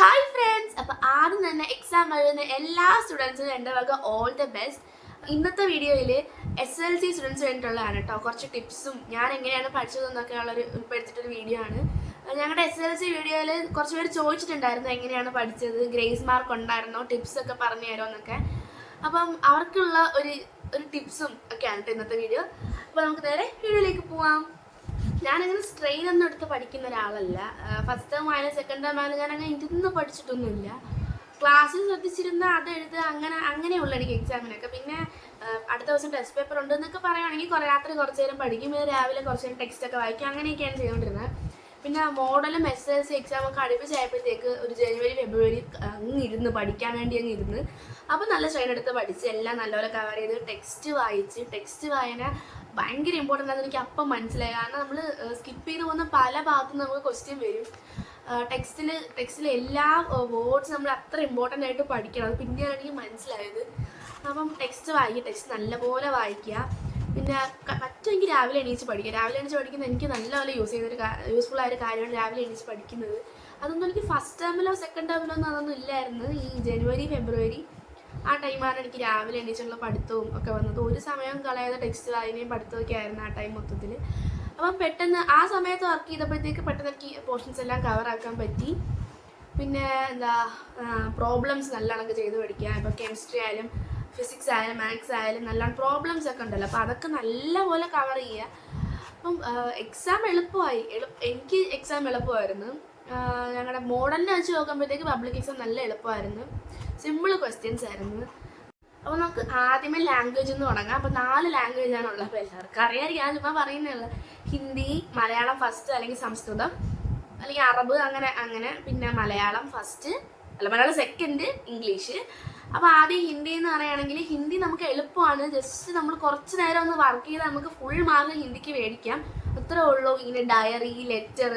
Hi friends. അപ്പോൾ ആദ്യം തന്നെ എക്സാം എഴുതുന്ന എല്ലാ സ്റ്റുഡൻസിനും എൻ്റെ വക ഓൾ ദ ബെസ്റ്റ്. ഇന്നത്തെ വീഡിയോയിൽ SLC സ്റ്റുഡൻസ് വേണ്ടിയിട്ടുള്ളതാണ് കേട്ടോ. കുറച്ച് ടിപ്സും ഞാൻ എങ്ങനെയാണ് പഠിച്ചതെന്നൊക്കെ ഉൾപ്പെടുത്തിയിട്ടൊരു വീഡിയോ ആണ്. ഞങ്ങളുടെ SLC വീഡിയോയിൽ കുറച്ച് പേര് ചോദിച്ചിട്ടുണ്ടായിരുന്നു എങ്ങനെയാണ് പഠിച്ചത്, ഗ്രേസ് മാർക്ക് ഉണ്ടായിരുന്നോ, ടിപ്സൊക്കെ പറഞ്ഞു തരുമോ എന്നൊക്കെ. അപ്പം അവർക്കുള്ള ഒരു ടിപ്സും ഒക്കെയാണ് ഇന്നത്തെ വീഡിയോ. അപ്പോൾ നമുക്ക് നേരെ വീഡിയോയിലേക്ക് പോവാം. ഞാനങ്ങനെ സ്ട്രെയിൻ ഒന്നും എടുത്ത് പഠിക്കുന്ന ഒരാളല്ല. ഫസ്റ്റ് ടേം ആയാലും സെക്കൻഡ് ടേം ആയാലും ഞാനങ്ങനെ ഇരുന്ന് പഠിച്ചിട്ടൊന്നുമില്ല. ക്ലാസ്സിൽ ശ്രദ്ധിച്ചിരുന്ന അത് എഴുതുക അങ്ങനെയുള്ള എനിക്ക് എക്സാമിനൊക്കെ. പിന്നെ അടുത്ത ദിവസം ടെസ്റ്റ് പേപ്പർ ഉണ്ടെന്നൊക്കെ പറയുകയാണെങ്കിൽ രാത്രി കുറച്ച് നേരം പഠിക്കും, പിന്നെ രാവിലെ കുറച്ച് നേരം ടെക്സ്റ്റൊക്കെ വായിക്കും, അങ്ങനെയൊക്കെയാണ് ചെയ്തുകൊണ്ടിരുന്നത്. പിന്നെ മോഡലും SLC എക്സാമൊക്കെ അടുപ്പിച്ചായപ്പോഴത്തേക്ക് ഒരു ജനുവരി ഫെബ്രുവരി ഇരുന്ന് പഠിക്കാൻ വേണ്ടി ഇരുന്ന് അപ്പോൾ നല്ല സ്ട്രെയിൻ എടുത്ത് പഠിച്ച് എല്ലാം നല്ലപോലെ കവർ ചെയ്ത് ടെക്സ്റ്റ് വായന ഭയങ്കര ഇമ്പോർട്ടൻ്റ് ആണെന്ന് എനിക്ക് അപ്പം മനസ്സിലായി. കാരണം നമ്മൾ സ്കിപ്പ് ചെയ്ത് പോകുന്ന പല ഭാഗത്തും നമുക്ക് ക്വസ്റ്റ്യൻ വരും. ടെക്സ്റ്റിലെ എല്ലാ വേർഡ്സ് നമ്മൾ അത്ര ഇമ്പോർട്ടൻ്റ് ആയിട്ട് പഠിക്കണം. അത് പിന്നെയാണ് എനിക്ക് മനസ്സിലായത്. അപ്പം ടെക്സ്റ്റ് നല്ലപോലെ വായിക്കുക. പിന്നെ പറ്റുമെങ്കിൽ രാവിലെ എണീച്ച് പഠിക്കുന്നത് എനിക്ക് നല്ലപോലെ യൂസ്ഫുൾ ആയൊരു കാര്യമാണ് രാവിലെ എണീച്ച് പഠിക്കുന്നത്. അതൊന്നും എനിക്ക് ഫസ്റ്റ് ടേമിലോ സെക്കൻഡ് ടേമിലോ ഒന്നും അതൊന്നും ഇല്ലായിരുന്നു. ഈ ജനുവരി ഫെബ്രുവരി ആ ടൈമാണ് എനിക്ക് രാവിലെ എണീച്ചുള്ള പഠിത്തവും ഒക്കെ വന്നത്. ഒരു സമയം കളയാതെ ടെക്സ്റ്റ് വായനയും പഠിത്തമൊക്കെ ആയിരുന്നു ആ ടൈം മൊത്തത്തിൽ. അപ്പം പെട്ടെന്ന് ആ സമയത്ത് വർക്ക് ചെയ്തപ്പോഴത്തേക്ക് പെട്ടെന്ന് എനിക്ക് പോർഷൻസ് എല്ലാം കവറാക്കാൻ പറ്റി. പിന്നെ പ്രോബ്ലംസ് നല്ലോണം ചെയ്ത് പഠിക്കുക. ഇപ്പോൾ കെമിസ്ട്രി ആയാലും ഫിസിക്സ് ആയാലും മാത്സ് ആയാലും നല്ലോണം പ്രോബ്ലംസ് ഒക്കെ ഉണ്ടല്ലോ, അപ്പോൾ അതൊക്കെ നല്ലപോലെ കവർ ചെയ്യുക. അപ്പം എക്സാം എനിക്ക് എക്സാം എളുപ്പമായിരുന്നു. ഞങ്ങളുടെ മോഡലിനെ വെച്ച് നോക്കുമ്പോഴത്തേക്ക് പബ്ലിക് എക്സാം നല്ല എളുപ്പമായിരുന്നു. സിമ്പിൾ ക്വസ്റ്റ്യൻസ് ആയിരുന്നു. അപ്പോൾ നമുക്ക് ആദ്യമേ ലാംഗ്വേജ് എന്ന് തുടങ്ങാം. അപ്പോൾ 4 ലാംഗ്വേജാണ് ഉള്ളത്. അപ്പോൾ എല്ലാവർക്കും അറിയാമായിരിക്കും, ഞാൻ ചുമ്മാ പറയുന്നത്. ഹിന്ദി, മലയാളം ഫസ്റ്റ്, അല്ലെങ്കിൽ സംസ്കൃതം, അല്ലെങ്കിൽ അറബ്, അങ്ങനെ. പിന്നെ മലയാളം സെക്കൻഡ്, ഇംഗ്ലീഷ്. അപ്പോൾ ആദ്യം ഹിന്ദി എന്ന് പറയുകയാണെങ്കിൽ ഹിന്ദി നമുക്ക് എളുപ്പമാണ്. ജസ്റ്റ് നമ്മൾ കുറച്ച് നേരം ഒന്ന് വർക്ക് ചെയ്താൽ നമുക്ക് ഫുൾ മാർക്ക് ഹിന്ദിക്ക് മേടിക്കാം. അത്രേ ഉള്ളൂ. ഇങ്ങനെ ഡയറി, ലെറ്റർ,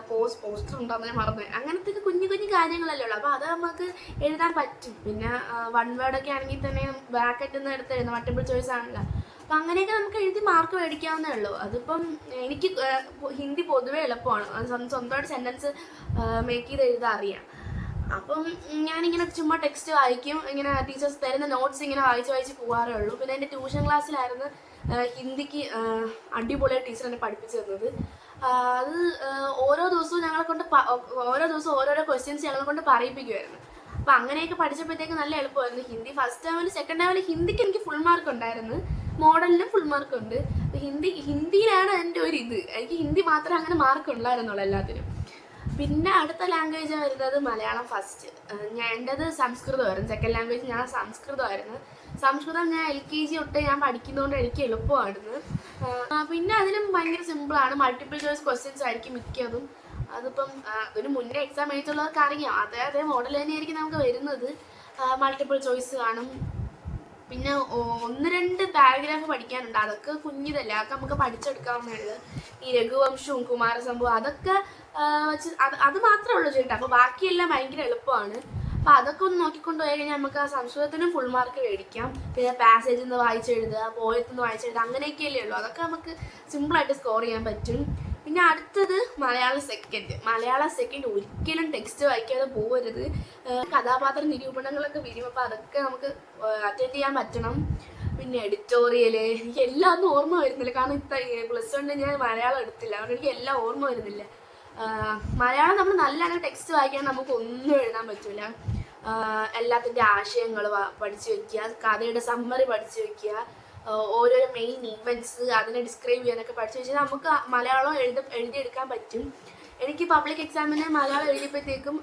പോസ്റ്റർ ഉണ്ടോ ഞാൻ മറന്നു, അങ്ങനത്തെ കുഞ്ഞു കാര്യങ്ങളല്ലേ ഉള്ളൂ. അപ്പോൾ അത് നമുക്ക് എഴുതാൻ പറ്റും. പിന്നെ 1 വേർഡൊക്കെ ആണെങ്കിൽ തന്നെ ബ്രാക്കറ്റിൽ നിന്ന് എടുത്ത് എഴുതാം, മൾട്ടിപ്പിൾ ചോയ്സ് ആണല്ലോ. അപ്പം അങ്ങനെയൊക്കെ നമുക്ക് എഴുതി മാർക്ക് മേടിക്കാവുന്നേ ഉള്ളൂ. അതിപ്പം എനിക്ക് ഹിന്ദി പൊതുവേ എളുപ്പമാണ്. സ്വന്തമായിട്ട് സെൻറ്റൻസ് മേക്ക് ചെയ്ത് എഴുതാൻ അറിയാം. അപ്പം ഞാനിങ്ങനെ ചുമ്മാ ടെക്സ്റ്റ് വായിക്കും, ഇങ്ങനെ ടീച്ചേഴ്സ് തരുന്ന നോട്ട്സ് ഇങ്ങനെ വായിച്ച് പോകാറേ ഉള്ളൂ. പിന്നെ എൻ്റെ ട്യൂഷൻ ക്ലാസ്സിലായിരുന്നു ഹിന്ദിക്ക് അടിപൊളിയായി ടീച്ചർ എന്നെ പഠിപ്പിച്ചു തന്നത്. അത് ഓരോ ദിവസവും ഓരോരോ ക്വസ്റ്റ്യൻസ് ഞങ്ങളെ കൊണ്ട് പറയിപ്പിക്കുമായിരുന്നു. അപ്പം അങ്ങനെയൊക്കെ പഠിച്ചപ്പോഴത്തേക്ക് നല്ല എളുപ്പമായിരുന്നു ഹിന്ദി. ഫസ്റ്റ് ടൈമിൽ സെക്കൻഡ് ടൈമിൽ ഹിന്ദിക്ക് എനിക്ക് ഫുൾ മാർക്ക് ഉണ്ടായിരുന്നു, മോഡലിനും ഫുൾ മാർക്ക് ഉണ്ട്. ഹിന്ദിയിലാണ് എൻ്റെ എനിക്ക് ഹിന്ദി മാത്രമേ അങ്ങനെ മാർക്ക് ഉണ്ടായിരുന്നുള്ളൂ എല്ലാത്തിനും. പിന്നെ അടുത്ത ലാംഗ്വേജ് വരുന്നത് മലയാളം ഫസ്റ്റ്. എൻ്റെത് സംസ്കൃതമായിരുന്നു. സെക്കൻഡ് ലാംഗ്വേജ് ഞാൻ സംസ്കൃതമായിരുന്നു. സംസ്കൃതം ഞാൻ LKG തൊട്ട് ഞാൻ പഠിക്കുന്നതുകൊണ്ട് എനിക്ക് എളുപ്പമായിരുന്നു. പിന്നെ അതിനും ഭയങ്കര സിമ്പിളാണ്. മൾട്ടിപ്പിൾ ചോയ്സ് ക്വസ്റ്റ്യൻസ് ആയിരിക്കും മിക്കതും. അതിപ്പം അതിന് മുന്നേ എക്സാം എഴുതുള്ളവർക്ക് അറിയാം. അതേ മോഡൽ തന്നെയായിരിക്കും നമുക്ക് വരുന്നത്. മൾട്ടിപ്പിൾ ചോയ്സ് കാണും. പിന്നെ 1-2 പാരഗ്രാഫ് പഠിക്കാനുണ്ട്. അതൊക്കെ കുഞ്ഞിതല്ല, അതൊക്കെ നമുക്ക് പഠിച്ചെടുക്കാവുന്നതാണ്. ഈ രഘുവംശവും കുമാരസംഭവം അതൊക്കെ വെച്ച് അത് മാത്രമേ ഉള്ളൂ ചേട്ടാ. അപ്പോൾ ബാക്കിയെല്ലാം ഭയങ്കര എളുപ്പമാണ്. അപ്പോൾ അതൊക്കെ ഒന്ന് നോക്കിക്കൊണ്ട് പോയി കഴിഞ്ഞാൽ നമുക്ക് ആ സംസ്കൃതത്തിനും ഫുൾ മാർക്ക് മേടിക്കാം. പിന്നെ പാസേജിൽ നിന്ന് വായിച്ചെഴുതുക, പോയത്തിൽ നിന്ന് വായിച്ചെഴുതുക, അങ്ങനെയൊക്കെയല്ലേ ഉള്ളൂ. അതൊക്കെ നമുക്ക് സിമ്പിളായിട്ട് സ്കോർ ചെയ്യാൻ പറ്റും. പിന്നെ അടുത്തത് മലയാളം സെക്കൻഡ്. ഒരിക്കലും ടെക്സ്റ്റ് വായിക്കാതെ പോകരുത്. കഥാപാത്ര നിരൂപണങ്ങളൊക്കെ വരും, അപ്പോൾ അതൊക്കെ നമുക്ക് അറ്റൻഡ് ചെയ്യാൻ പറ്റണം. പിന്നെ എഡിറ്റോറിയൽ എനിക്ക് എല്ലാം ഒന്നും ഓർമ്മ വരുന്നില്ല, കാരണം +1 ഞാൻ മലയാളം എടുത്തില്ല, അതുകൊണ്ട് എനിക്ക് എല്ലാം ഓർമ്മ വരുന്നില്ല. മലയാളം നമ്മൾ നല്ലതാണ് ടെക്സ്റ്റ് വായിക്കാൻ നമുക്ക് ഒന്നും എഴുതാൻ പറ്റില്ല. എല്ലാത്തിൻ്റെ ആശയങ്ങൾ പഠിച്ചു വെക്കുക, കഥയുടെ സമ്മറി പഠിച്ചു വെക്കുക, ഓരോരോ മെയിൻ ഈവൻറ്റ്സ് അതിനെ ഡിസ്ക്രൈബ് ചെയ്യാനൊക്കെ പഠിച്ചു വെച്ചാൽ നമുക്ക് മലയാളം എഴുതിയെടുക്കാൻ പറ്റും. എനിക്ക് പബ്ലിക് എക്സാമിന് മലയാളം എഴുതിയപ്പോഴത്തേക്കും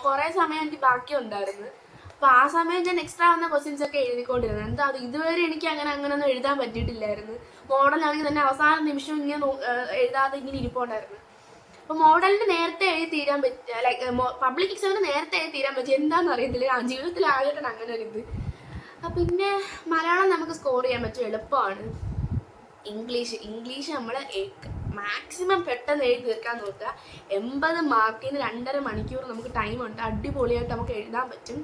കുറേ സമയം എനിക്ക് ബാക്കി ഉണ്ടായിരുന്നു. അപ്പോൾ ആ സമയം ഞാൻ എക്സ്ട്രാ വന്ന ക്വസ്റ്റ്യൻസ് ഒക്കെ എഴുതിക്കൊണ്ടിരുന്നത്. അത് ഇതുവരെ എനിക്ക് അങ്ങനെയൊന്നും എഴുതാൻ പറ്റിയിട്ടില്ലായിരുന്നു. മോഡലാണെങ്കിൽ തന്നെ അവസാന നിമിഷം ഇങ്ങനെ എഴുതാതെ ഇങ്ങനെ ഇരിപ്പുണ്ടായിരുന്നു. അപ്പോൾ മോഡലിന് നേരത്തെ എഴുതി തീരാൻ പറ്റുക, പബ്ലിക് എക്സാമിന് നേരത്തെ എഴുതി തീരാൻ പറ്റും. എന്താണെന്ന് അറിയത്തില്ല, ജീവിതത്തിൽ ആകട്ടെ അങ്ങനെ ഒരു പിന്നെ മലയാളം നമുക്ക് സ്കോർ ചെയ്യാൻ പറ്റും, എളുപ്പമാണ്. ഇംഗ്ലീഷ് നമ്മൾ മാക്സിമം പെട്ടെന്ന് എഴുതി തീർക്കാൻ നോക്കുക. 80 മാർക്കിന് 2.5 മണിക്കൂർ നമുക്ക് ടൈമുണ്ട്. അടിപൊളിയായിട്ട് നമുക്ക് എഴുതാൻ പറ്റും.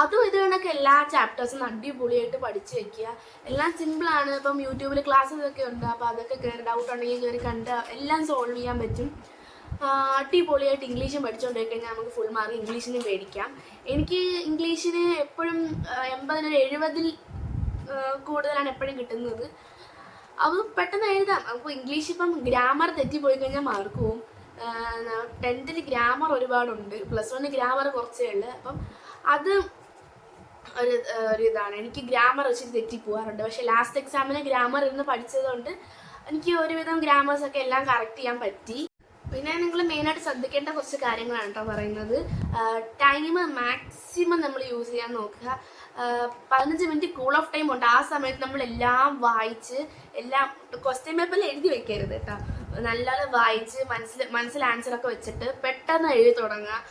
അതും ഇത് കണക്ക് എല്ലാ ചാപ്റ്റേഴ്സും അടിപൊളിയായിട്ട് പഠിച്ച് വെക്കുക. എല്ലാം സിമ്പിളാണ്. ഇപ്പം യൂട്യൂബിൽ ക്ലാസ്സൊക്കെ ഉണ്ട്, അപ്പോൾ അതൊക്കെ ഡൗട്ട് ഉണ്ടെങ്കിൽ കയറി കണ്ട് എല്ലാം സോൾവ് ചെയ്യാൻ പറ്റും. അടിപൊളിയായിട്ട് ഇംഗ്ലീഷും പഠിച്ചുകൊണ്ട് കഴിഞ്ഞാൽ നമുക്ക് ഫുൾ മാർക്ക് ഇംഗ്ലീഷിന് മേടിക്കാം. എനിക്ക് ഇംഗ്ലീഷിന് എപ്പോഴും 80-ൽ 70 കൂടുതലാണ് എപ്പോഴും കിട്ടുന്നത്. അത് പെട്ടെന്ന് എഴുതാം. അപ്പോൾ ഇംഗ്ലീഷ് ഇപ്പം ഗ്രാമർ തെറ്റിപ്പോയി കഴിഞ്ഞാൽ മാർക്ക് പോവും. 10th ഗ്രാമർ ഒരുപാടുണ്ട്, +1 ഗ്രാമർ കുറച്ചേ ഉള്ളു. അപ്പം അത് ഒരു ഇതാണ്. എനിക്ക് ഗ്രാമർ വെച്ചിട്ട് തെറ്റിപ്പോകാറുണ്ട്. പക്ഷേ ലാസ്റ്റ് എക്സാമിന് ഗ്രാമർ ഇരുന്ന് പഠിച്ചതുകൊണ്ട് എനിക്ക് ഒരുവിധം ഗ്രാമേഴ്സൊക്കെ എല്ലാം കറക്റ്റ് ചെയ്യാൻ പറ്റി. പിന്നെ നിങ്ങൾ മെയിനായിട്ട് ശ്രദ്ധിക്കേണ്ട കുറച്ച് കാര്യങ്ങളാണ് കേട്ടോ പറയുന്നത്. ടൈം മാക്സിമം നമ്മൾ യൂസ് ചെയ്യാൻ നോക്കുക. 15 മിനിറ്റ് കൂൾ ഓഫ് ടൈം ഉണ്ട്. ആ സമയത്ത് നമ്മൾ എല്ലാം വായിച്ച് എല്ലാം ക്വസ്റ്റ്യൻ പേപ്പറിൽ എഴുതി വെക്കരുത് കേട്ടോ. നല്ലോണം വായിച്ച് മനസ്സിൽ ആൻസറൊക്കെ വെച്ചിട്ട് പെട്ടെന്ന് എഴുതി തുടങ്ങുക.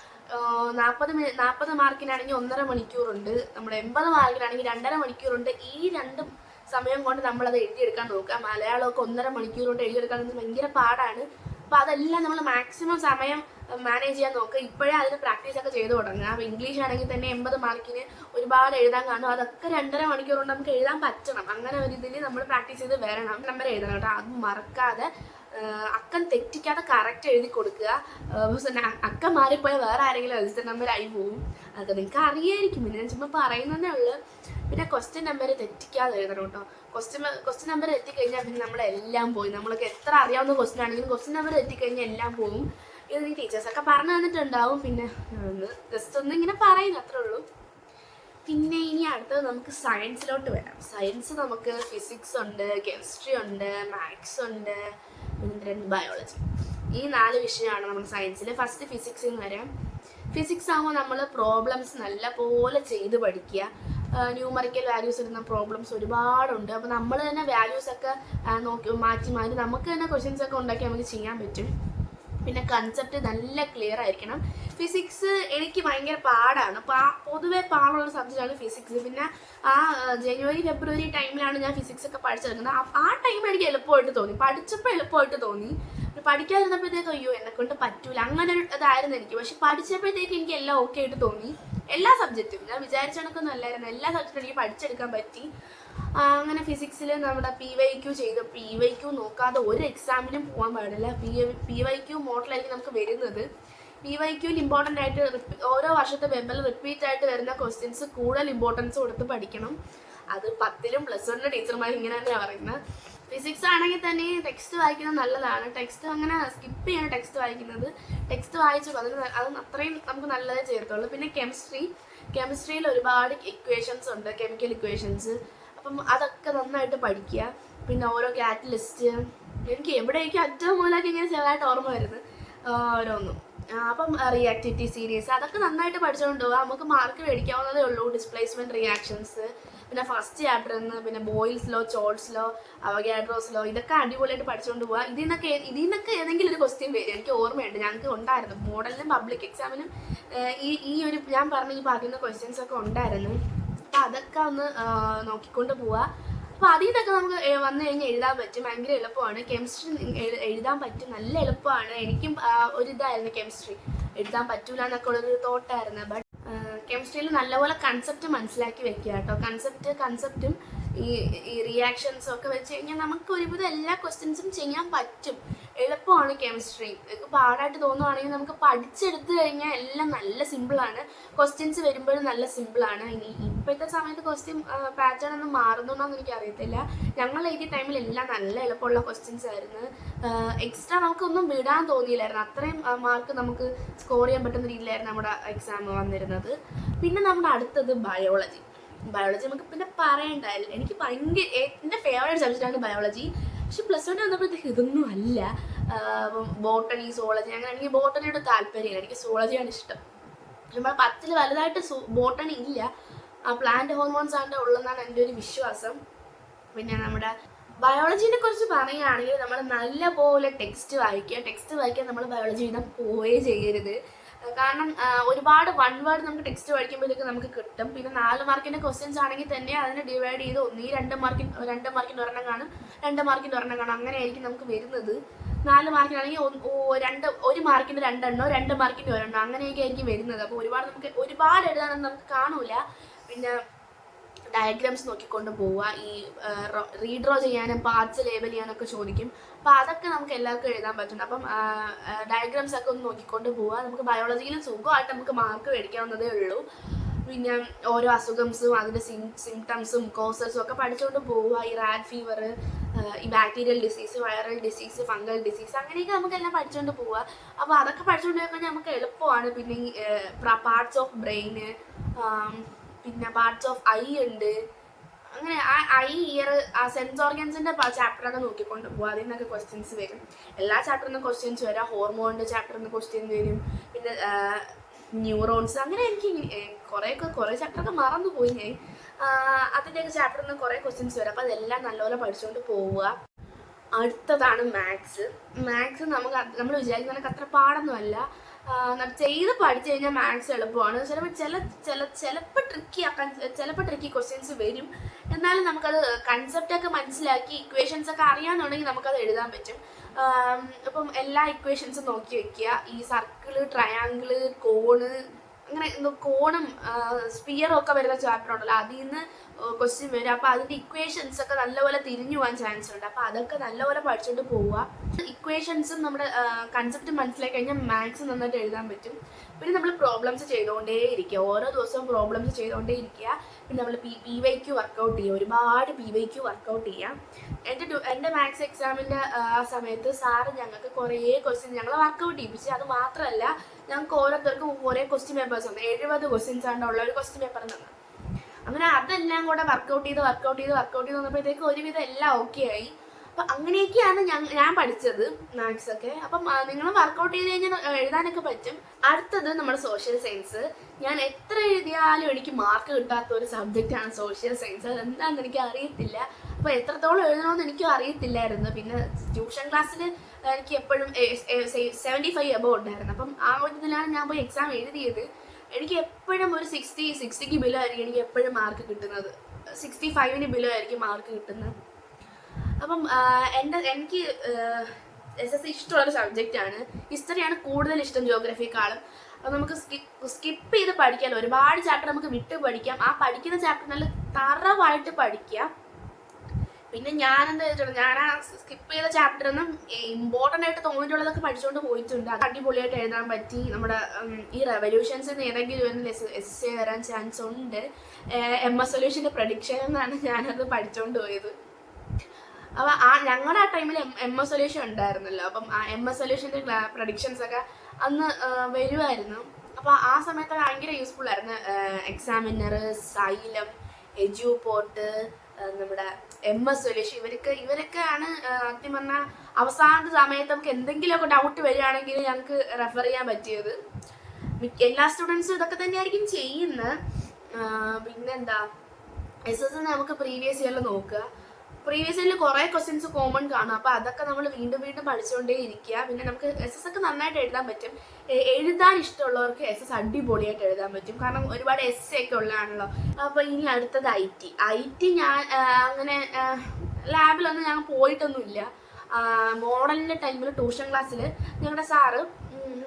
40 മാർക്കിനാണെങ്കിൽ 1.5 മണിക്കൂറുണ്ട്, നമ്മുടെ 80 മാർക്കിനാണെങ്കിൽ 2.5 മണിക്കൂറുണ്ട്. ഈ രണ്ടും സമയം കൊണ്ട് നമ്മളത് എഴുതിയെടുക്കാൻ നോക്കുക. മലയാളമൊക്കെ 1.5 മണിക്കൂർ കൊണ്ട് എഴുതിയെടുക്കാൻ ഭയങ്കര പാടാണ്. അപ്പോൾ അതെല്ലാം നമ്മൾ മാക്സിമം സമയം മാനേജ് ചെയ്യാൻ നോക്കുക. ഇപ്പോഴേ അതിന് പ്രാക്ടീസൊക്കെ ചെയ്ത് തുടങ്ങുക. അപ്പോൾ ഇംഗ്ലീഷ് ആണെങ്കിൽ തന്നെ 80 മാർക്കിന് ഒരുപാട് എഴുതാൻ കാണും. അതൊക്കെ 2.5 മണിക്കൂർ കൊണ്ട് നമുക്ക് എഴുതാൻ പറ്റണം. അങ്ങനെ ഒരു ഇതിൽ നമ്മൾ പ്രാക്ടീസ് ചെയ്ത് വരണം. നമ്പർ എഴുതണം കേട്ടോ. അത് മറക്കാതെ അക്കം തെറ്റിക്കാതെ കറക്റ്റ് എഴുതി കൊടുക്കുക. അക്കം മാറിപ്പോയ വേറെ ആരെങ്കിലും രജിസ്റ്റർ നമ്പർ ആയി പോവും. അതൊക്കെ നിങ്ങൾക്ക് അറിയായിരിക്കും. പിന്നെ ഞാൻ ചുമ്മാ പറയുന്നതേ ഉള്ളൂ. പിന്നെ ക്വസ്റ്റ്യൻ നമ്പർ തെറ്റിക്കാതെ എഴുതണം കേട്ടോ. ക്വസ്റ്റ്യൻ നമ്പർ എത്തിക്കഴിഞ്ഞാൽ പിന്നെ നമ്മളെല്ലാം പോയി. നമ്മൾക്ക് എത്ര അറിയാവുന്ന ക്വസ്റ്റ്യൻ ആണെങ്കിലും ക്വസ്റ്റ്യൻ നമ്പർ എത്തിക്കഴിഞ്ഞാൽ എല്ലാം പോവും. ഇത് ഈ ടീച്ചേഴ്സൊക്കെ പറഞ്ഞു തന്നിട്ടുണ്ടാവും. പിന്നെ ജസ്റ്റ് ഒന്ന് ഇങ്ങനെ പറയുന്നു, അത്രേ ഉള്ളൂ. പിന്നെ ഇനി അടുത്തത് നമുക്ക് സയൻസിലോട്ട് വരാം. സയൻസ് നമുക്ക് ഫിസിക്സ് ഉണ്ട്, കെമിസ്ട്രി ഉണ്ട്, മാത്സ് ഉണ്ട്, പിന്നെ ബയോളജി. ഈ 4 വിഷയമാണ് നമ്മുടെ സയൻസിൽ. ഫസ്റ്റ് ഫിസിക്സിൽ നിന്ന് വരാം. ഫിസിക്സ് ആകുമ്പോൾ നമ്മൾ പ്രോബ്ലംസ് നല്ല പോലെ ചെയ്ത് പഠിക്കുക. ന്യൂമറിക്കൽ വാല്യൂസ് ഇടുന്ന പ്രോബ്ലംസ് ഒരുപാടുണ്ട്. അപ്പോൾ നമ്മൾ തന്നെ വാല്യൂസൊക്കെ മാറ്റി നമുക്ക് തന്നെ ക്വസ്റ്റ്യൻസ് ഒക്കെ ഉണ്ടാക്കി നമുക്ക് ചെയ്യാൻ പറ്റും. പിന്നെ കൺസെപ്റ്റ് നല്ല ക്ലിയർ ആയിരിക്കണം. ഫിസിക്സ് എനിക്ക് ഭയങ്കര പാടാണ്. പൊതുവെ പാടുള്ള സബ്ജക്റ്റാണ് ഫിസിക്സ്. പിന്നെ ജനുവരി ഫെബ്രുവരി ടൈമിലാണ് ഞാൻ ഫിസിക്സ് ഒക്കെ പഠിച്ചെടുക്കുന്നത്. ആ ടൈം എനിക്ക് എളുപ്പമായിട്ട് തോന്നി, പഠിച്ചപ്പോൾ എളുപ്പമായിട്ട് തോന്നി. പഠിക്കാതിരുന്നപ്പോഴത്തേക്ക് അയ്യോ എന്നെക്കൊണ്ട് പറ്റൂല അങ്ങനെ ഒരു ഇതായിരുന്നു എനിക്ക്. പക്ഷെ പഠിച്ചപ്പോഴത്തേക്ക് എനിക്ക് എല്ലാം ഓക്കെ ആയിട്ട് തോന്നി. എല്ലാ സബ്ജക്റ്റും ഞാൻ വിചാരിച്ച കണക്കൊന്നും അല്ലായിരുന്നു. എല്ലാ സബ്ജക്റ്റും എനിക്ക് പഠിച്ചെടുക്കാൻ പറ്റി. അങ്ങനെ ഫിസിക്സിൽ നമ്മുടെ PYQ ചെയ്തു. PYQ നോക്കാതെ ഒരു എക്സാമിനും പോകാൻ പാടില്ല. PYQ മോഡലായിരിക്കും നമുക്ക് വരുന്നത്. PYQയിൽ ഇമ്പോർട്ടൻ്റ് ആയിട്ട് ഓരോ വർഷത്തെ പേപ്പറിൽ റിപ്പീറ്റ് ആയിട്ട് വരുന്ന ക്വസ്റ്റ്യൻസ് കൂടുതൽ ഇമ്പോർട്ടൻസ് കൊടുത്ത് പഠിക്കണം. അത് 10ലും +1 ടീച്ചർമാർ ഇങ്ങനെ തന്നെയാണ് പറയുന്നത്. ഫിസിക്സ് ആണെങ്കിൽ തന്നെ ടെക്സ്റ്റ് വായിക്കുന്നത് നല്ലതാണ്. ടെക്സ്റ്റ് അങ്ങനെ സ്കിപ്പ് ചെയ്യണം. ടെക്സ്റ്റ് വായിക്കുന്നത് ടെക്സ്റ്റ് വായിച്ചു അത് അത്രയും നമുക്ക് നല്ലതേ ചെയ്യത്തുള്ളൂ. പിന്നെ കെമിസ്ട്രിയിൽ ഒരുപാട് ഇക്വേഷൻസ് ഉണ്ട്, കെമിക്കൽ ഇക്വേഷൻസ്. അപ്പം അതൊക്കെ നന്നായിട്ട് പഠിക്കുക. പിന്നെ ഓരോ കാറ്റലിസ്റ്റ് എനിക്ക് എവിടെയൊക്കെ അറ്റവും മൂലമൊക്കെ ഇങ്ങനെ ചെറുതായിട്ട് ഓർമ്മ വരുന്നത് ഓരോന്നും. അപ്പം റിയാക്ടിവിറ്റി സീരീസ് അതൊക്കെ നന്നായിട്ട് പഠിച്ചുകൊണ്ട് പോകാം. നമുക്ക് മാർക്ക് മേടിക്കാവുന്നതേ ഉള്ളൂ. ഡിസ്പ്ലേസ്മെൻറ്റ് റിയാക്ഷൻസ്, പിന്നെ ഫസ്റ്റ് ചാപ്റ്ററിൽ നിന്ന് പിന്നെ Boyle's law, Charles law, Avogadro's law, ഇതൊക്കെ അടിപൊളിയായിട്ട് പഠിച്ചുകൊണ്ട് പോകാം. ഇതിൽ നിന്നൊക്കെ ഏതെങ്കിലും ഒരു ക്വസ്റ്റ്യൻ വരും. എനിക്ക് ഓർമ്മയുണ്ട്, ഞങ്ങൾക്ക് ഉണ്ടായിരുന്നു മോഡലിനും പബ്ലിക് എക്സാമിനും ഈ ഒരു ഞാൻ പറയുന്ന ക്വസ്റ്റ്യൻസ് ഒക്കെ ഉണ്ടായിരുന്നു. അപ്പോൾ അതൊക്കെ ഒന്ന് നോക്കിക്കൊണ്ട് പോവുക. അപ്പോൾ അതിൽ നിന്നൊക്കെ നമുക്ക് വന്നു കഴിഞ്ഞാൽ എഴുതാൻ പറ്റും. ഭയങ്കര എളുപ്പമാണ്. കെമിസ്ട്രി എഴുതാൻ പറ്റും, നല്ല എളുപ്പമാണ്. എനിക്കും ഒരിതായിരുന്നു കെമിസ്ട്രി എഴുതാൻ പറ്റൂല എന്നൊക്കെ ഉള്ളൊരു തോട്ടായിരുന്നു. ബട്ട് കെമിസ്ട്രിയിൽ നല്ലപോലെ കൺസെപ്റ്റ് മനസ്സിലാക്കി വെക്കുക കേട്ടോ. കൺസെപ്റ്റും ഈ റിയാക്ഷൻസും ഒക്കെ വെച്ച് കഴിഞ്ഞാൽ നമുക്ക് ഒരുവിധം എല്ലാ ക്വസ്റ്റ്യൻസും ചെയ്യാൻ പറ്റും. എളുപ്പമാണ് കെമിസ്ട്രി. പാടായിട്ട് തോന്നുവാണെങ്കിൽ നമുക്ക് പഠിച്ചെടുത്ത് കഴിഞ്ഞാൽ എല്ലാം നല്ല സിമ്പിളാണ്. ക്വസ്റ്റ്യൻസ് വരുമ്പോഴും നല്ല സിമ്പിളാണ്. ഇനി ഇപ്പോഴത്തെ സമയത്ത് ക്വസ്റ്റ്യൻ പാറ്റേൺ ഒന്നും മാറുന്നുണ്ടോയെന്ന് എനിക്കറിയത്തില്ല. ഞങ്ങൾ എഴുതിയ ടൈമിൽ എല്ലാം നല്ല എളുപ്പമുള്ള ക്വസ്റ്റ്യൻസ് ആയിരുന്നു. എക്സ്ട്രാ നമുക്കൊന്നും വിടാൻ തോന്നിയില്ലായിരുന്നു. അത്രയും മാർക്ക് നമുക്ക് സ്കോർ ചെയ്യാൻ പറ്റുന്ന രീതിയിലായിരുന്നു നമ്മുടെ എക്സാം വന്നിരുന്നത്. പിന്നെ നമ്മുടെ അടുത്തത് ബയോളജി നമുക്ക് പിന്നെ പറയണ്ടായില്ല. എനിക്ക് എൻ്റെ ഫേവറേറ്റ് സബ്ജക്റ്റാണ് ബയോളജി. പക്ഷെ +1 വന്നപ്പോഴത്തേക്ക് ഇതൊന്നും അല്ല. ബോട്ടണി, സോളജി, അങ്ങനെ എനിക്ക് ബോട്ടണിയുടെ താല്പര്യമില്ല. എനിക്ക് സോളജിയാണ് ഇഷ്ടം. നമ്മുടെ 10ൽ വലുതായിട്ട് ബോട്ടണി ഇല്ല. പ്ലാന്റ് ഹോർമോൺസ് ആണ് ഉള്ളതെന്നാണ് എൻ്റെ ഒരു വിശ്വാസം. പിന്നെ നമ്മുടെ ബയോളജീനെ കുറിച്ച് പറയുകയാണെങ്കിൽ നമ്മൾ നല്ലപോലെ ടെക്സ്റ്റ് വായിക്കുക. നമ്മൾ ബയോളജി എഴുതാൻ പോയേ ചെയ്യരുത്. കാരണം ഒരുപാട് 1 വേർഡ് നമുക്ക് ടെക്സ്റ്റ് പഠിക്കുമ്പോഴത്തേക്ക് നമുക്ക് കിട്ടും. പിന്നെ 4 മാർക്കിൻ്റെ ക്വസ്റ്റ്യൻസ് ആണെങ്കിൽ തന്നെ അതിനെ ഡിവൈഡ് ചെയ്ത് 2 മാർക്കിന് ഒരെണ്ണം കാണും, 2 മാർക്കിന് ഒരെണ്ണം കാണും. അങ്ങനെ ആയിരിക്കും നമുക്ക് വരുന്നത്. 4 മാർക്കിനാണെങ്കിൽ 1 മാർക്കിന് 2 എണ്ണോ, 2 മാർക്കിന് 1 എണ്ണോ അങ്ങനെയൊക്കെ ആയിരിക്കും വരുന്നത്. അപ്പോൾ ഒരുപാട് എഴുതാനൊന്നും നമുക്ക് കാണൂല. പിന്നെ ഡയഗ്രാംസ് നോക്കിക്കൊണ്ട് പോവുക. ഈ റീഡ്രോ ചെയ്യാനും പാർട്സ് ലേബൽ ചെയ്യാനൊക്കെ ചോദിക്കും. അപ്പോൾ അതൊക്കെ നമുക്ക് എല്ലാവർക്കും എഴുതാൻ പറ്റുന്നുണ്ട്. അപ്പം ഡയഗ്രാംസ് ഒക്കെ ഒന്ന് നോക്കിക്കൊണ്ട് പോവുക. നമുക്ക് ബയോളജിയിൽ സുഖമായിട്ട് നമുക്ക് മാർക്ക് മേടിക്കാവുന്നതേ ഉള്ളൂ. പിന്നെ ഓരോ അസുഖംസും അതിൻ്റെ സിംറ്റംസും കോസസും ഒക്കെ പഠിച്ചുകൊണ്ട് പോവുക. ഈ റാറ്റ് ഫീവർ, ഈ bacterial disease, viral disease, fungal disease, അങ്ങനെയൊക്കെ നമുക്കെല്ലാം പഠിച്ചുകൊണ്ട് പോവുക. അപ്പോൾ അതൊക്കെ പഠിച്ചുകൊണ്ട് പോയി കഴിഞ്ഞാൽ നമുക്ക് എളുപ്പമാണ്. പിന്നെ ഈ പാർട്സ് ഓഫ് ബ്രെയിന്, പിന്നെ പാർട്സ് ഓഫ് ഐ ഉണ്ട്. അങ്ങനെ ആ ഐ, ഇയർ, ആ സെൻസ് ഓർഗൻസിൻ്റെ ചാപ്റ്ററൊക്കെ നോക്കിക്കൊണ്ട് പോകും. അതിൽ നിന്നൊക്കെ ക്വസ്റ്റ്യൻസ് വരും. എല്ലാ ചാപ്റ്ററിൽ നിന്ന് ക്വസ്റ്റ്യൻസ് വരാം. ഹോർമോണിൻ്റെ ചാപ്റ്ററിൽ നിന്ന് ക്വസ്റ്റ്യൻ വരും. പിന്നെ ന്യൂറോൺസ്, അങ്ങനെ എനിക്ക് കുറേ ചാപ്റ്ററൊക്കെ മറന്നു പോയി ഞാൻ. അതിൻ്റെയൊക്കെ ചാപ്റ്ററിൽ നിന്ന് കുറേ ക്വസ്റ്റ്യൻസ് വരും. അപ്പോൾ അതെല്ലാം നല്ലപോലെ പഠിച്ചുകൊണ്ട് പോവുക. അടുത്തതാണ് മാത്സ്. മാത്സ് നമ്മൾ വിചാരിക്കുന്ന അത്ര പാടൊന്നുമല്ല. ചെയ്ത് പഠിച്ചു കഴിഞ്ഞാൽ മാത്സ് എളുപ്പമാണ്. ചിലപ്പോൾ ട്രിക്കി ക്വസ്റ്റ്യൻസ് വരും. എന്നാലും നമുക്കത് കൺസെപ്റ്റൊക്കെ മനസ്സിലാക്കി ഇക്വേഷൻസ് ഒക്കെ അറിയാമെന്നുണ്ടെങ്കിൽ നമുക്കത് എഴുതാൻ പറ്റും. ഇപ്പം എല്ലാ ഇക്വേഷൻസും നോക്കി വെക്കുക. ഈ സർക്കിള്, ട്രയാങ്കിള്, കോണ്, അങ്ങനെ കോണും സ്പിയറും ഒക്കെ വരുന്ന ചാപ്റ്റർ ഉണ്ടല്ലോ, അതിൽ നിന്ന് ക്വസ്റ്റ്യൻ വരും. അപ്പോൾ അതിൻ്റെ ഇക്വേഷൻസ് ഒക്കെ നല്ലപോലെ തിരിഞ്ഞു പോകാൻ ചാൻസ് ഉണ്ട്. അപ്പോൾ അതൊക്കെ നല്ലപോലെ പഠിച്ചുകൊണ്ട് പോവുക. ഇക്വേഷൻസും നമ്മുടെ കൺസെപ്റ്റ് മനസ്സിലാക്കി കഴിഞ്ഞാൽ മാത്സ് നന്നായിട്ട് എഴുതാൻ പറ്റും. പിന്നെ നമ്മൾ പ്രോബ്ലംസ് ചെയ്തുകൊണ്ടേ ഇരിക്കുക. ഓരോ ദിവസവും പ്രോബ്ലംസ് ചെയ്തുകൊണ്ടേ ഇരിക്കുക. പിന്നെ നമ്മൾ PYQ വർക്കൗട്ട് ചെയ്യുക. ഒരുപാട് PYQ വർക്കൗട്ട് ചെയ്യാം. എൻ്റെ മാത്സ് എക്സാമിൻ്റെ ആ സമയത്ത് സാറ് ഞങ്ങൾക്ക് കുറേ ക്വസ്റ്റ്യൻ ഞങ്ങൾ വർക്കൗട്ട് ചെയ്യിപ്പിച്ച്. അത് മാത്രമല്ല, ഞങ്ങൾക്ക് ഓരോരുത്തർക്കും കുറേ ക്വസ്റ്റ്യൻ പേപ്പേഴ്സ് ഉണ്ട്. 70 ക്വസ്റ്റ്യൻസ് ആണ് ഉള്ള ഒരു ക്വസ്റ്റ്യൻ പേപ്പർ തന്നെ. അങ്ങനെ അതെല്ലാം കൂടെ വർക്കൗട്ട് ചെയ്ത് വന്നപ്പോഴത്തേക്ക് ഒരുവിധം എല്ലാം ഓക്കെ ആയി. അപ്പം അങ്ങനെയൊക്കെയാണ് ഞാൻ പഠിച്ചത് മാത്സ് ഒക്കെ. അപ്പം നിങ്ങൾ വർക്കൗട്ട് ചെയ്ത് കഴിഞ്ഞാൽ എഴുതാനൊക്കെ പറ്റും. അടുത്തത് നമ്മുടെ സോഷ്യൽ സയൻസ്. ഞാൻ എത്ര എഴുതിയാലും എനിക്ക് മാർക്ക് കിട്ടാത്ത ഒരു സബ്ജക്റ്റാണ് സോഷ്യൽ സയൻസ്. അതെന്താണെന്ന് എനിക്ക് അറിയത്തില്ല. അപ്പോൾ എത്രത്തോളം എഴുതണമെന്ന് എനിക്കും അറിയത്തില്ലായിരുന്നു. പിന്നെ ട്യൂഷൻ ക്ലാസ്സിൽ എനിക്ക് എപ്പോഴും 75 എബോവ് ഉണ്ടായിരുന്നു. അപ്പം ആ ഒരു ഇതിലാണ് ഞാൻ പോയി എക്സാം എഴുതിയത്. എനിക്ക് എപ്പോഴും ഒരു 60ക്ക് ബിലോ ആയിരിക്കും എനിക്ക് എപ്പോഴും മാർക്ക് കിട്ടുന്നത്. 65ന് ബിലോ ആയിരിക്കും മാർക്ക് കിട്ടുന്നത്. അപ്പം എനിക്ക് SSC ഇഷ്ടമുള്ളൊരു സബ്ജക്റ്റാണ്. ഹിസ്റ്ററിയാണ് കൂടുതൽ ഇഷ്ടം ജിയോഗ്രഫിക്കാളും. അപ്പം നമുക്ക് സ്കിപ്പ് ചെയ്ത് പഠിക്കാം. ഒരുപാട് ചാപ്റ്റർ നമുക്ക് വിട്ട് പഠിക്കാം. ആ പഠിക്കുന്ന ചാപ്റ്റർ നല്ല തറവായിട്ട് പഠിക്കാം. പിന്നെ ഞാനെന്താ വെച്ചിട്ടുണ്ട്, ഞാൻ ആ സ്കിപ്പ് ചെയ്ത ചാപ്റ്ററൊന്നും ഇമ്പോർട്ടൻ്റ് ആയിട്ട് തോന്നിയിട്ടുള്ളതൊക്കെ പഠിച്ചുകൊണ്ട് പോയിട്ടുണ്ട്. അത് അടിപൊളിയായിട്ട് എഴുതാൻ പറ്റി. നമ്മുടെ ഈ റെവല്യൂഷൻസിൽ നിന്ന് ഏതെങ്കിലും ഒരു എസ്സേ വരാൻ ചാൻസ് ഉണ്ട്. MS സൊല്യൂഷൻ്റെ പ്രഡിക്ഷൻ എന്നാണ് ഞാനത് പഠിച്ചുകൊണ്ട് പോയത്. അപ്പോൾ ഞങ്ങളുടെ ആ ടൈമിൽ MS സൊല്യൂഷൻ ഉണ്ടായിരുന്നല്ലോ. അപ്പം ആ MS സൊല്യൂഷൻ്റെ പ്രഡിക്ഷൻസ് ഒക്കെ അന്ന് വരുമായിരുന്നു. അപ്പോൾ ആ സമയത്ത് ഭയങ്കര യൂസ്ഫുൾ ആയിരുന്നു. എക്സാമിനർ, സൈലം, എജ്യൂപോർട്ട്, നമ്മുടെ MS സൊല്യൂഷൻ, ഇവരൊക്കെയാണ് സത്യം പറഞ്ഞാൽ അവസാന സമയത്ത് നമുക്ക് എന്തെങ്കിലുമൊക്കെ ഡൗട്ട് വരികയാണെങ്കിൽ ഞങ്ങൾക്ക് റെഫർ ചെയ്യാൻ പറ്റിയത്. എല്ലാ സ്റ്റുഡൻസും ഇതൊക്കെ തന്നെയായിരിക്കും ചെയ്യുന്നത്. പിന്നെന്താ, SS നമുക്ക് പ്രീവിയസ് ഇയറിൽ നോക്കുക. പ്രീവിയസ് ഇയറിൽ കുറേ ക്വസ്റ്റ്യൻസ് കോമൺ കാണും. അപ്പോൾ അതൊക്കെ നമ്മൾ വീണ്ടും പഠിച്ചുകൊണ്ടേ ഇരിക്കുക. പിന്നെ നമുക്ക് SS ഒക്കെ നന്നായിട്ട് എഴുതാൻ പറ്റും. എഴുതാൻ ഇഷ്ടമുള്ളവർക്ക് SS അടിപൊളിയായിട്ട് എഴുതാൻ പറ്റും. കാരണം ഒരുപാട് എസ്സേ ഒക്കെ ഉള്ളതാണല്ലോ. അപ്പോൾ ഇനി അടുത്തത് IT ഞാൻ അങ്ങനെ ലാബിലൊന്നും ഞാൻ പോയിട്ടൊന്നുമില്ല. മോഡലിൻ്റെ ടൈമിൽ ട്യൂഷൻ ക്ലാസ്സിൽ ഞങ്ങളുടെ സാറ്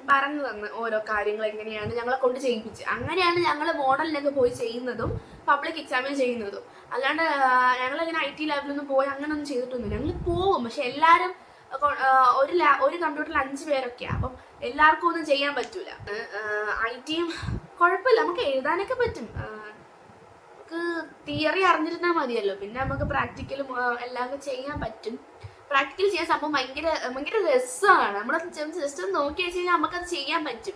പറഞ്ഞു തന്ന് ഓരോ കാര്യങ്ങൾ എങ്ങനെയാണ് ഞങ്ങളെ കൊണ്ട് ചെയ്യിപ്പിച്ച്. അങ്ങനെയാണ് ഞങ്ങൾ മോഡലിനൊക്കെ പോയി ചെയ്യുന്നതും പബ്ലിക് എക്സാമിന് ചെയ്യുന്നതും. അല്ലാണ്ട് ഞങ്ങളിങ്ങനെ IT ലാബിലൊന്നും പോയി അങ്ങനെയൊന്നും ചെയ്തിട്ടൊന്നുമില്ല. ഞങ്ങൾ പോകും, പക്ഷെ എല്ലാവരും ഒരു കമ്പ്യൂട്ടറിൽ 5 പേരൊക്കെയാണ്. അപ്പം എല്ലാവർക്കും ഒന്നും ചെയ്യാൻ പറ്റൂല. ITയും കുഴപ്പമില്ല, നമുക്ക് എഴുതാനൊക്കെ പറ്റും. നമുക്ക് തിയറി അറിഞ്ഞിരുന്നാൽ മതിയല്ലോ. പിന്നെ നമുക്ക് പ്രാക്ടിക്കലും എല്ലാം ചെയ്യാൻ പറ്റും. പ്രാക്ടിക്കൽ ചെയ്യാൻ സംഭവം ഭയങ്കര രസമാണ്. നമ്മൾ ജസ്റ്റ് നോക്കി വെച്ച് കഴിഞ്ഞാൽ നമുക്കത് ചെയ്യാൻ പറ്റും.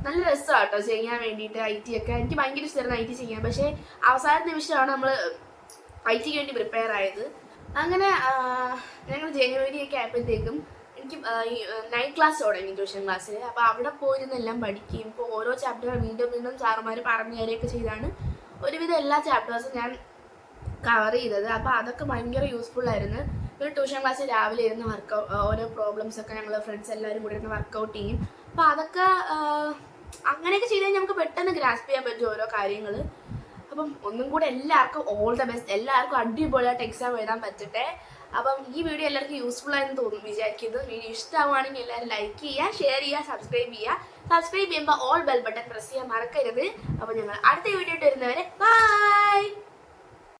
നല്ല രസമാണ് കേട്ടോ ചെയ്യാൻ വേണ്ടിയിട്ട്. IT ഒക്കെ എനിക്ക് ഭയങ്കര ഇഷ്ടമായിരുന്നു IT ചെയ്യാൻ. പക്ഷേ അവസാന നിമിഷമാണ് നമ്മൾ ITക്ക് വേണ്ടി പ്രിപ്പയർ ആയത്. അങ്ങനെ ഞങ്ങൾ ജനുവരി ഒക്കെ ആയപ്പോഴത്തേക്കും എനിക്ക് നൈറ്റ് ക്ലാസ് തുടങ്ങി ട്യൂഷൻ ക്ലാസ്സിൽ. അപ്പോൾ അവിടെ പോയിരുന്നെല്ലാം പഠിക്കുകയും ഇപ്പോൾ ഓരോ ചാപ്റ്റർ വീണ്ടും സാറുമാർ പറഞ്ഞു തരികയൊക്കെ ചെയ്താണ് ഒരുവിധം എല്ലാ ചാപ്റ്റേഴ്സും ഞാൻ കവർ ചെയ്തത്. അപ്പോൾ അതൊക്കെ ഭയങ്കര യൂസ്ഫുൾ ആയിരുന്നു. ഒരു ട്യൂഷൻ ക്ലാസ്സിൽ രാവിലെ ഇരുന്ന് ഓരോ പ്രോബ്ലംസ് ഒക്കെ ഞങ്ങൾ ഫ്രണ്ട്സ് എല്ലാവരും കൂടി ഇരുന്ന് വർക്കൗട്ട് ചെയ്യും. അപ്പോൾ അതൊക്കെ അങ്ങനെയൊക്കെ ചെയ്ത് കഴിഞ്ഞാൽ നമുക്ക് പെട്ടെന്ന് ഗ്രാസ്പ് ചെയ്യാൻ പറ്റും ഓരോ കാര്യങ്ങൾ. അപ്പം ഒന്നും കൂടെ എല്ലാവർക്കും ഓൾ ദ ബെസ്റ്റ്. എല്ലാവർക്കും അടിപൊളിയായിട്ട് എക്സാം എഴുതാൻ പറ്റട്ടെ. അപ്പം ഈ വീഡിയോ എല്ലാവർക്കും യൂസ്ഫുൾ ആയെന്ന് വിചാരിക്കുന്നത്. വീഡിയോ ഇഷ്ടമാണെങ്കിൽ എല്ലാവരും ലൈക്ക് ചെയ്യുക, ഷെയർ ചെയ്യുക, സബ്സ്ക്രൈബ് ചെയ്യുക. സബ്സ്ക്രൈബ് ചെയ്യുമ്പോൾ ഓൾ ബെൽ ബട്ടൺ പ്രസ് ചെയ്യാൻ മറക്കരുത്. അപ്പോൾ ഞങ്ങൾ അടുത്ത വീഡിയോ ആയിട്ട് വരുന്നവരെ ബൈ.